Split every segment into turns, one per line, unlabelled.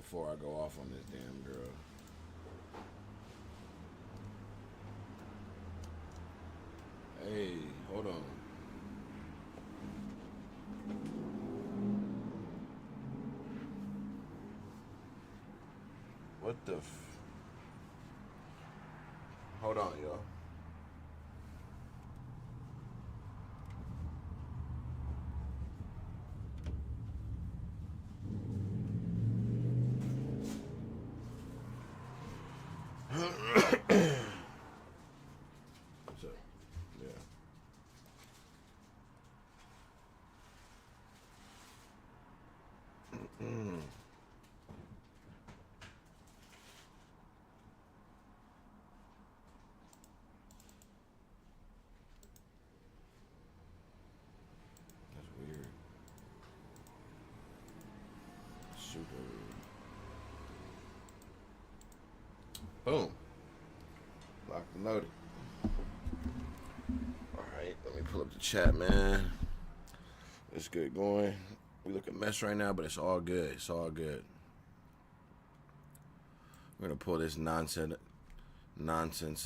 before I go off on this damn girl. Hey, hold on. What the hold on, y'all. So, yeah. That's weird. Super weird. Boom. Locked and loaded. Alright, let me pull up the chat, man. Let's get going. We look a mess right now, but it's all good. It's all good. We're gonna pull this nonsense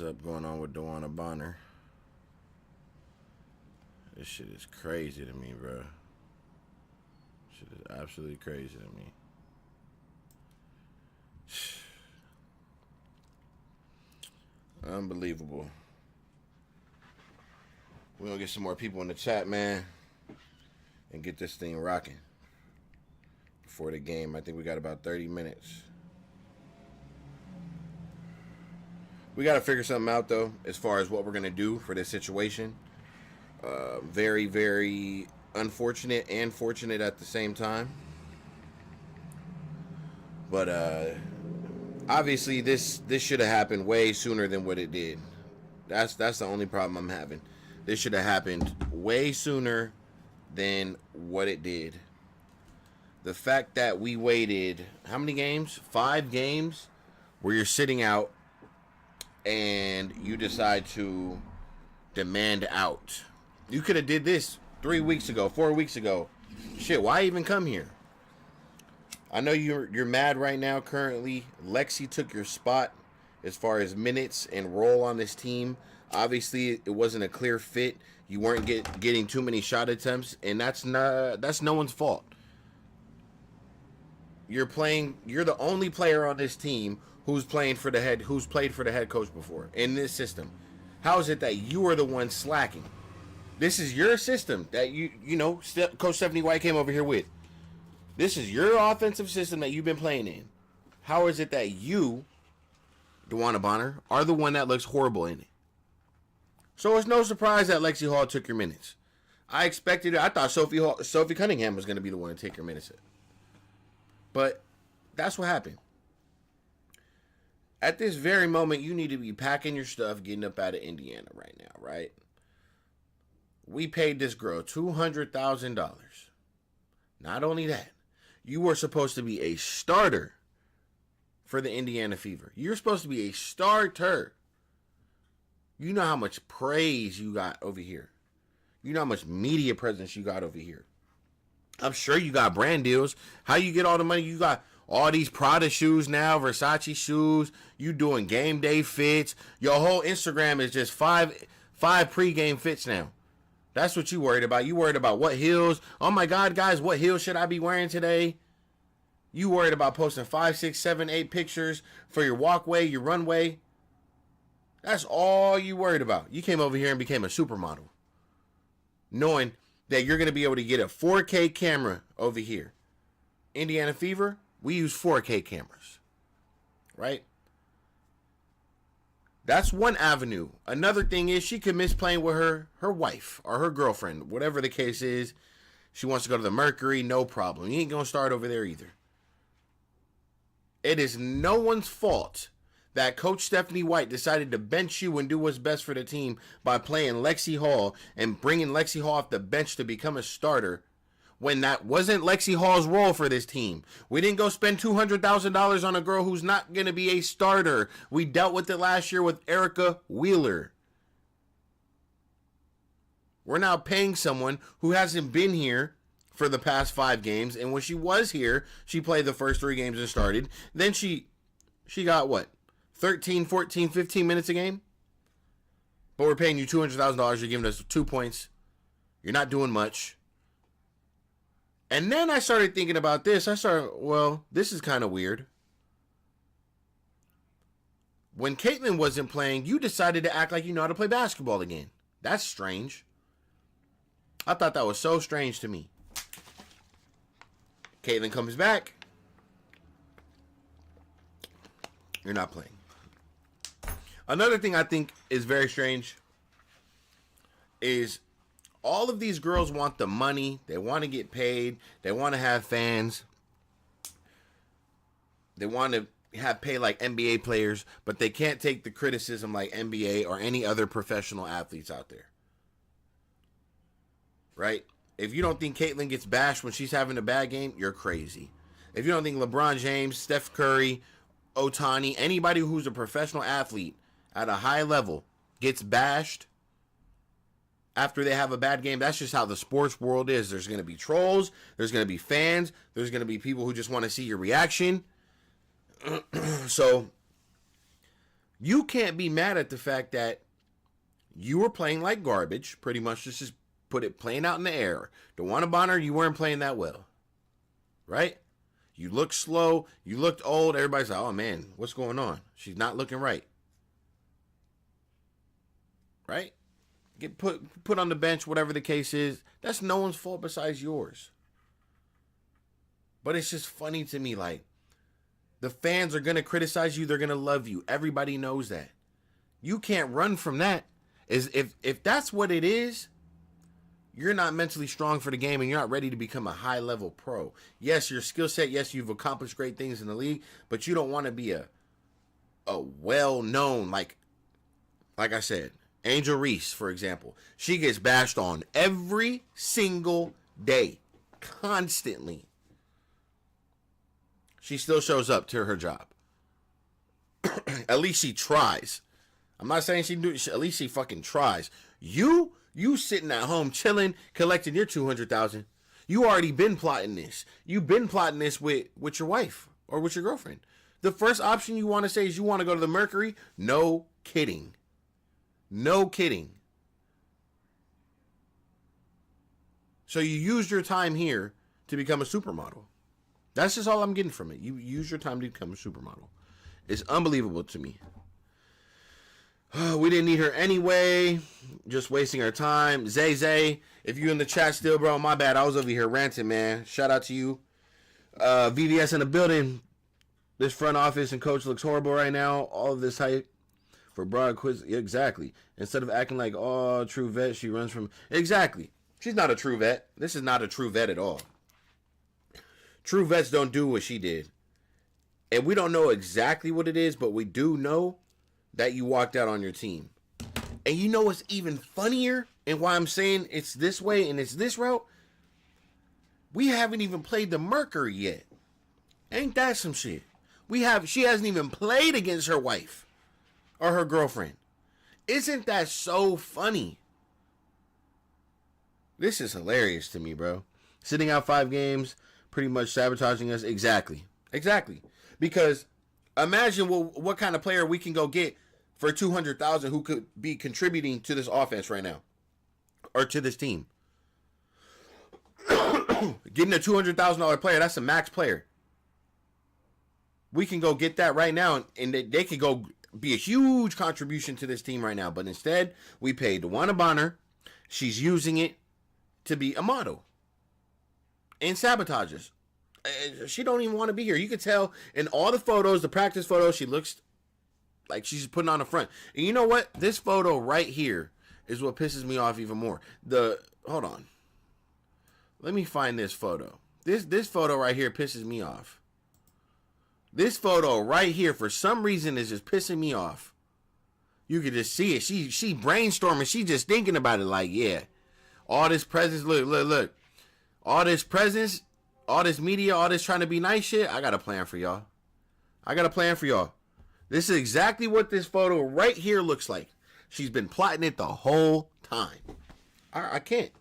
up going on with DeWanna Bonner. This shit is crazy to me, bro. Shit is absolutely crazy to me. Unbelievable. We're gonna get some more people in the chat, man, and get this thing rocking before the game. I think we got about 30 minutes. We got to figure something out, though, as far as what we're going to do for this situation. Very, very unfortunate and fortunate at the same time. But obviously, this should have happened way sooner than what it did. That's the only problem I'm having. This should have happened way sooner than what it did. The fact that we waited, how many games? 5 games where you're sitting out and you decide to demand out. You could have did this 3 weeks ago, 4 weeks ago. Shit, why even come here? I know you're mad right now currently. Lexi took your spot as far as minutes and role on this team. Obviously, it wasn't a clear fit. You weren't getting too many shot attempts, and that's no one's fault. You're the only player on this team who's played for the head coach before in this system. How is it that you are the one slacking? This is your system that you know Coach Stephanie White came over here with. This is your offensive system that you've been playing in. How is it that you, DeWanna Bonner, are the one that looks horrible in it? So it's no surprise that Lexi Hall took your minutes. I expected it. I thought Sophie Cunningham was going to be the one to take your minutes. But that's what happened. At this very moment, you need to be packing your stuff, getting up out of Indiana right now, right? We paid this girl $200,000. Not only that, you were supposed to be a starter for the Indiana Fever. You're supposed to be a starter. You know how much praise you got over here. You know how much media presence you got over here. I'm sure you got brand deals. How you get all the money? You got all these Prada shoes now, Versace shoes. You doing game day fits. Your whole Instagram is just five pregame fits now. That's what you worried about. You worried about what heels. Oh my God, guys, what heels should I be wearing today? You worried about posting 5, 6, 7, 8 pictures for your walkway, your runway. That's all you worried about. You came over here and became a supermodel, knowing that you're going to be able to get a 4K camera over here. Indiana Fever, we use 4K cameras, right? That's one avenue. Another thing is she could miss playing with her wife or her girlfriend, whatever the case is. She wants to go to the Mercury, no problem. You ain't going to start over there either. It is no one's fault that Coach Stephanie White decided to bench you and do what's best for the team by playing Lexi Hall and bringing Lexi Hall off the bench to become a starter when that wasn't Lexi Hall's role for this team. We didn't go spend $200,000 on a girl who's not going to be a starter. We dealt with it last year with Erica Wheeler. We're now paying someone who hasn't been here for the past 5 games. And when she was here, she played the first 3 games and started. Then she got what? 13, 14, 15 minutes a game? But we're paying you $200,000. You're giving us 2 points. You're not doing much. And then I started thinking about this. This is kind of weird. When Caitlyn wasn't playing, you decided to act like you know how to play basketball again. That's strange. I thought that was so strange to me. Caitlyn comes back. You're not playing. Another thing I think is very strange is all of these girls want the money. They want to get paid. They want to have fans. They want to have pay like NBA players, but they can't take the criticism like NBA or any other professional athletes out there. Right? If you don't think Caitlyn gets bashed when she's having a bad game, you're crazy. If you don't think LeBron James, Steph Curry, Ohtani, anybody who's a professional athlete at a high level gets bashed after they have a bad game, that's just how the sports world is. There's going to be trolls. There's going to be fans. There's going to be people who just want to see your reaction. So you can't be mad at the fact that you were playing like garbage, pretty much. Just put it plain out in the air. DeWanna Bonner, you weren't playing that well, right? You looked slow. You looked old. Everybody's like, oh, man, what's going on? She's not looking right. Right? Get put on the bench, whatever the case is. That's no one's fault besides yours. But it's just funny to me, like, the fans are going to criticize you. They're going to love you. Everybody knows that. You can't run from that. If that's what it is, you're not mentally strong for the game and you're not ready to become a high-level pro. Yes, your skill set, yes, you've accomplished great things in the league, but you don't want to be a well-known, like I said, Angel Reese, for example. She gets bashed on every single day, constantly. She still shows up to her job. At least she tries. I'm not saying at least she fucking tries. You sitting at home chilling, collecting your $200,000. You already been plotting this. You've been plotting this with your wife or with your girlfriend. The first option you want to say is you want to go to the Mercury. No kidding. No kidding. So you used your time here to become a supermodel. That's just all I'm getting from it. You use your time to become a supermodel. It's unbelievable to me. We didn't need her anyway. Just wasting our time. Zay, if you in the chat still, bro, my bad. I was over here ranting, man. Shout out to you. VVS in the building. This front office and coach looks horrible right now. All of this hype for broad quiz. Exactly. Instead of acting like, oh, true vet, she runs from. Exactly. She's not a true vet. This is not a true vet at all. True vets don't do what she did. And we don't know exactly what it is, but we do know that you walked out on your team. And you know what's even funnier and why I'm saying it's this way and it's this route? We haven't even played the Mercury yet. Ain't that some shit? She hasn't even played against her wife or her girlfriend. Isn't that so funny? This is hilarious to me, bro. Sitting out 5 games, pretty much sabotaging us. Exactly. Because imagine what kind of player we can go get for $200,000 who could be contributing to this offense right now or to this team. Getting a $200,000 player, that's a max player. We can go get that right now, and they could go be a huge contribution to this team right now. But instead, we paid DeWanna Bonner. She's using it to be a model and sabotages. She don't even want to be here. You could tell in all the photos, the practice photos, she looks like she's putting on a front. And you know what? This photo right here is what pisses me off even more. Hold on. Let me find this photo. This photo right here pisses me off. This photo right here, for some reason, is just pissing me off. You can just see it. She brainstorming. She just thinking about it like, yeah. All this presence, look. All this presence, all this media, all this trying to be nice shit, I got a plan for y'all. This is exactly what this photo right here looks like. She's been plotting it the whole time. I can't.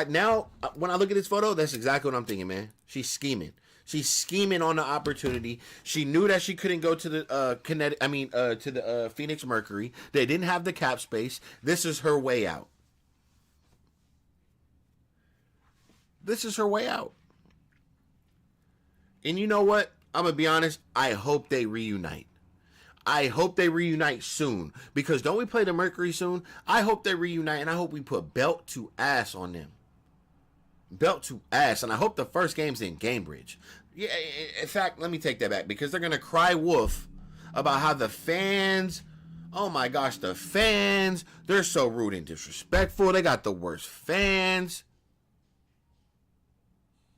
When I look at this photo, that's exactly what I'm thinking, man. She's scheming. She's scheming on the opportunity. She knew that she couldn't go to the to the Phoenix Mercury. They didn't have the cap space. This is her way out. This is her way out. And you know what? I'm gonna be honest. I hope they reunite. I hope they reunite soon. Because don't we play the Mercury soon? I hope they reunite, and I hope we put belt to ass on them. Belt to ass. And I hope the first game's in Gamebridge. Yeah, in fact, let me take that back. Because they're going to cry wolf about how the fans, oh my gosh, the fans, they're so rude and disrespectful. They got the worst fans.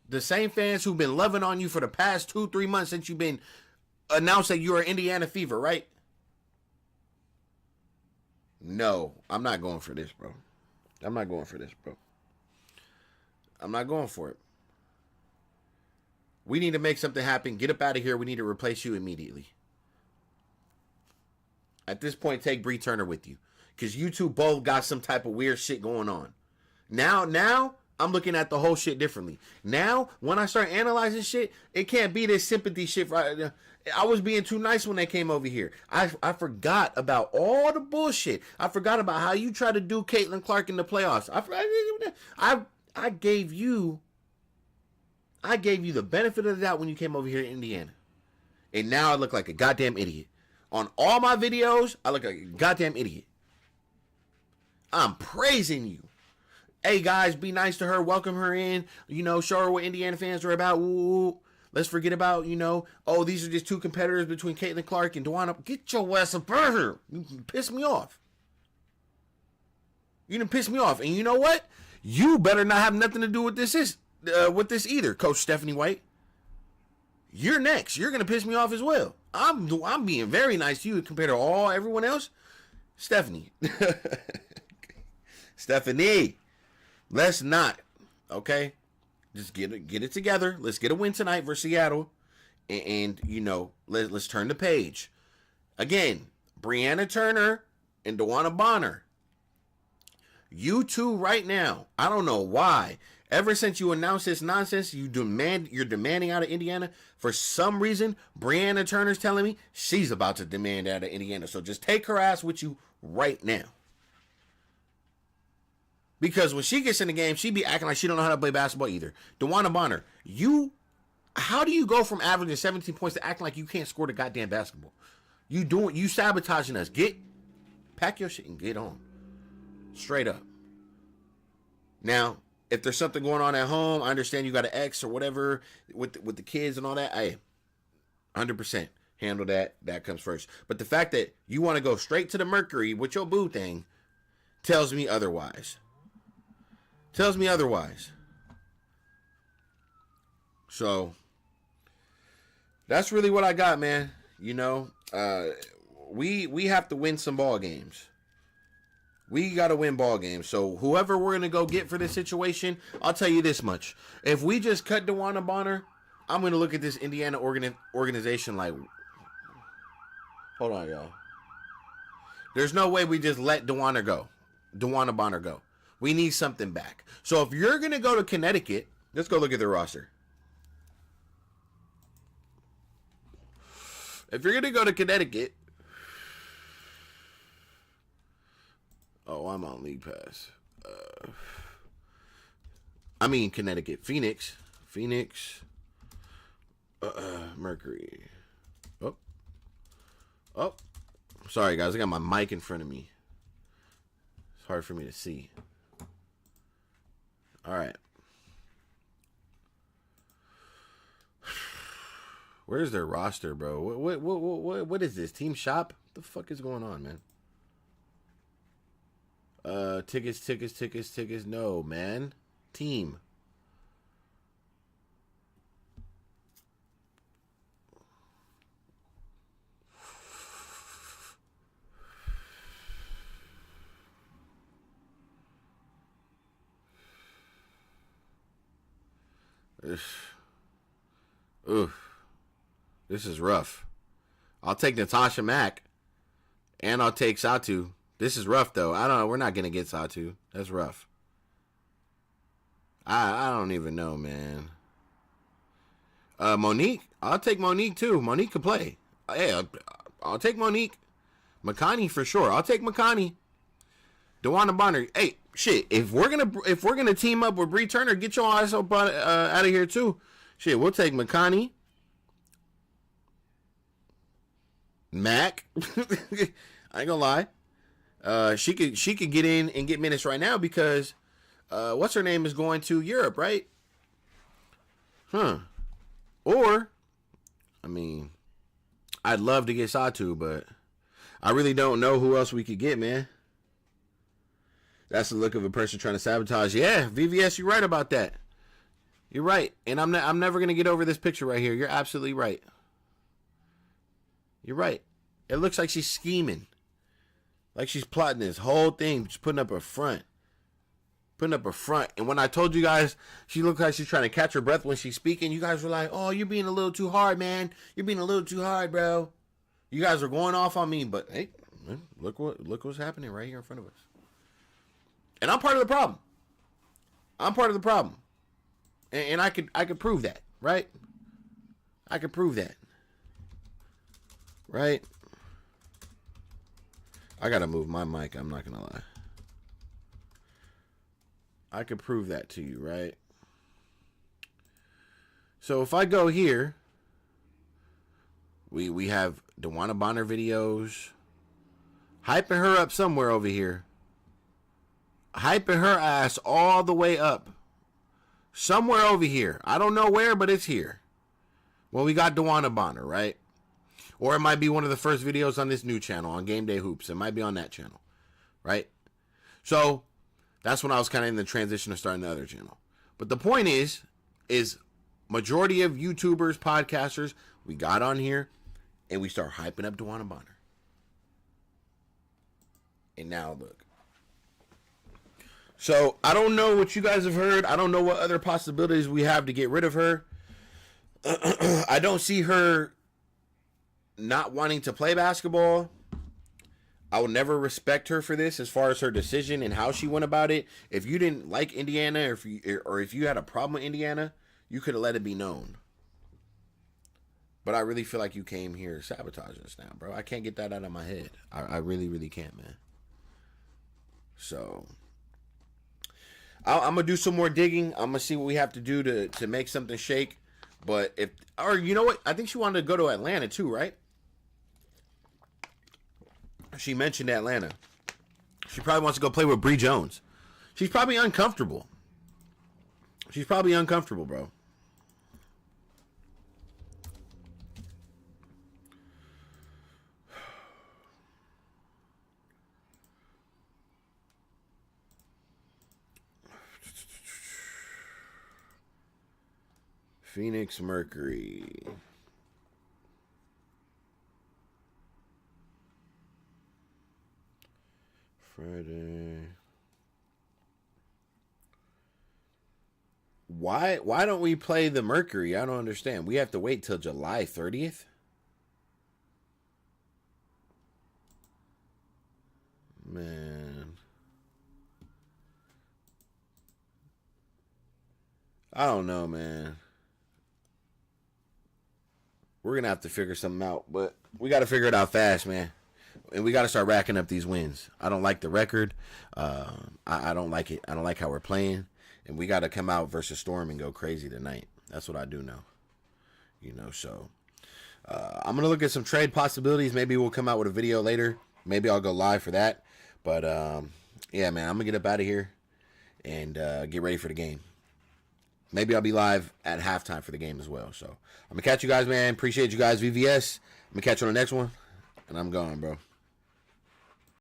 The same fans who've been loving on you for the past 2-3 months since you've been announced that you are Indiana Fever, right? No, I'm not going for this, bro. I'm not going for this, bro. I'm not going for it. We need to make something happen. Get up out of here. We need to replace you immediately. At this point, take Bree Turner with you. Because you two both got some type of weird shit going on. Now, I'm looking at the whole shit differently. Now, when I start analyzing shit, it can't be this sympathy shit. I was being too nice when they came over here. I forgot about all the bullshit. I forgot about how you tried to do Caitlin Clark in the playoffs. I gave you the benefit of the doubt when you came over here to Indiana. And now I look like a goddamn idiot. On all my videos, I look like a goddamn idiot. I'm praising you. Hey, guys, be nice to her. Welcome her in. Show her what Indiana fans are about. Ooh, let's forget about, oh, these are just two competitors between Caitlin Clark and DeWanna. Get your ass up out here. You piss me off. You done piss me off. And you know what? You better not have nothing to do with this either, Coach Stephanie White. You're next. You're going to piss me off as well. I'm being very nice to you compared to everyone else. Stephanie. Stephanie. Let's not, okay? Just get it together. Let's get a win tonight versus Seattle. And let's turn the page. Again, Brianna Turner and DeWanna Bonner. You two right now, I don't know why. Ever since you announced this nonsense, you're demanding out of Indiana. For some reason, Brianna Turner's telling me she's about to demand out of Indiana. So just take her ass with you right now. Because when she gets in the game, she be acting like she don't know how to play basketball either. DeWanna Bonner, how do you go from averaging 17 points to acting like you can't score the goddamn basketball? You sabotaging us. Pack your shit and get on. Straight up. Now, if there's something going on at home, I understand you got an ex or whatever with the kids and all that. 100% handle that. That comes first. But the fact that you want to go straight to the Mercury with your boo thing tells me otherwise. So that's really what I got, man. We have to win some ball games. We got to win ball games. So whoever we're going to go get for this situation, I'll tell you this much. If we just cut DeWanna Bonner, I'm going to look at this Indiana organization like, hold on, y'all. There's no way we just let DeWanna Bonner go. We need something back. So if you're going to go to Connecticut, let's go look at the roster. If you're going to go to Connecticut, I'm on League Pass. Connecticut. Phoenix. Mercury. Oh. Sorry, guys. I got my mic in front of me. It's hard for me to see. All right. Where's their roster, bro? What is this? Team Shop? What the fuck is going on, man? Tickets. No, man. Team. This is rough. I'll take Natasha Mack, and I'll take Satu. This is rough, though. I don't know. We're not going to get Satu. That's rough. I don't even know, man. Monique, I'll take Monique too. Monique can play. Hey, I'll take Monique. McConaughey for sure. I'll take McConaughey. DeWanna Bonner. Hey, shit. If we're gonna team up with Bree Turner, get your ass up out of here too. Shit, we'll take McConaughey. Mac. I ain't gonna lie. She could get in and get minutes right now because what's her name is going to Europe, right? Huh. Or, I mean, I'd love to get Satu, but I really don't know who else we could get, man. That's the look of a person trying to sabotage. Yeah, VVS, you're right about that. You're right. And I'm never going to get over this picture right here. You're absolutely right. You're right. It looks like she's scheming. Like she's plotting this whole thing, just putting up a front. Putting up a front. And when I told you guys she looked like she's trying to catch her breath when she's speaking, you guys were like, oh, you're being a little too hard, man. You're being a little too hard, bro. You guys are going off on me, but hey, look what's happening right here in front of us. And I'm part of the problem. I'm part of the problem. And I could prove that, right? I could prove that. Right? I gotta move my mic, I'm not gonna lie. I could prove that to you, right? So if I go here, we have DeWanna Bonner videos, hyping her up somewhere over here, hyping her ass all the way up, somewhere over here. I don't know where, but it's here. Well, we got DeWanna Bonner, right? Or it might be one of the first videos on this new channel, on Game Day Hoops. It might be on that channel, right? So that's when I was kind of in the transition of starting the other channel. But the point is majority of YouTubers, podcasters, we got on here and we start hyping up DeWanna Bonner. And now look. So I don't know what you guys have heard. I don't know what other possibilities we have to get rid of her. I don't see her not wanting to play basketball. I will never respect her for this as far as her decision and how she went about it. If you didn't like Indiana or if you had a problem with Indiana, you could have let it be known. But I really feel like you came here to sabotage us now, bro. I can't get that out of my head. I really, really can't, man. So I'm going to do some more digging. I'm going to see what we have to do to make something shake. But or you know what? I think she wanted to go to Atlanta too, right? She mentioned Atlanta. She probably wants to go play with Bree Jones. She's probably uncomfortable. She's probably uncomfortable, bro. Phoenix Mercury. Friday. Why don't we play the Mercury? I don't understand. We have to wait till July 30th? Man. I don't know, man. We're going to have to figure something out, but we got to figure it out fast, man. And we got to start racking up these wins. I don't like the record. I don't like it. I don't like how we're playing. And we got to come out versus Storm and go crazy tonight. That's what I do know. You know, so I'm going to look at some trade possibilities. Maybe we'll come out with a video later. Maybe I'll go live for that. But, yeah, man, I'm going to get up out of here and get ready for the game. Maybe I'll be live at halftime for the game as well. So I'm going to catch you guys, man. Appreciate you guys, VVS. I'm going to catch you on the next one. And I'm gone, bro.